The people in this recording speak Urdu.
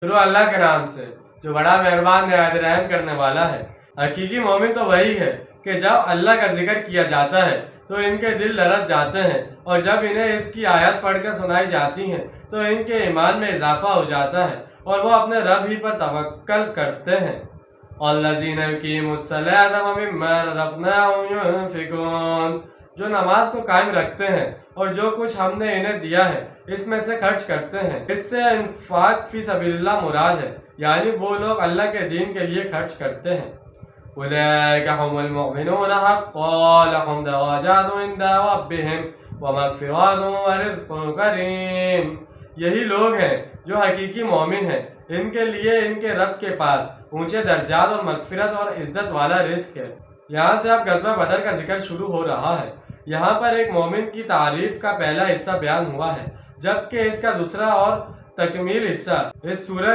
شروع اللہ کے نام سے جو بڑا مہربان نہایت رحم کرنے والا ہے۔ حقیقی مومن تو وہی ہے کہ جب اللہ کا ذکر کیا جاتا ہے تو ان کے دل لرز جاتے ہیں، اور جب انہیں اس کی آیت پڑھ کر سنائی جاتی ہیں تو ان کے ایمان میں اضافہ ہو جاتا ہے اور وہ اپنے رب ہی پر توکل کرتے ہیں۔ الذین یقیمون الصلاۃ ومما رزقناہم ینفقون، جو نماز کو قائم رکھتے ہیں اور جو کچھ ہم نے انہیں دیا ہے اس میں سے خرچ کرتے ہیں۔ اس سے انفاق فی سبیل اللہ مراد ہے، یعنی وہ لوگ اللہ کے دین کے لیے خرچ کرتے ہیں۔ اولئک هم المؤمنون حقا لهم درجات عند ربهم ومغفرۃ ورزق کریم، یہی لوگ ہیں جو حقیقی مومن ہیں، ان کے لیے ان کے رب کے پاس اونچے درجات اور مغفرت اور عزت والا رزق ہے۔ یہاں سے اب غزوہ بدر کا ذکر شروع ہو رہا ہے۔ یہاں پر ایک مومن کی تعریف کا پہلا حصہ بیان ہوا ہے، جبکہ اس کا دوسرا اور تکمیل حصہ اس سورہ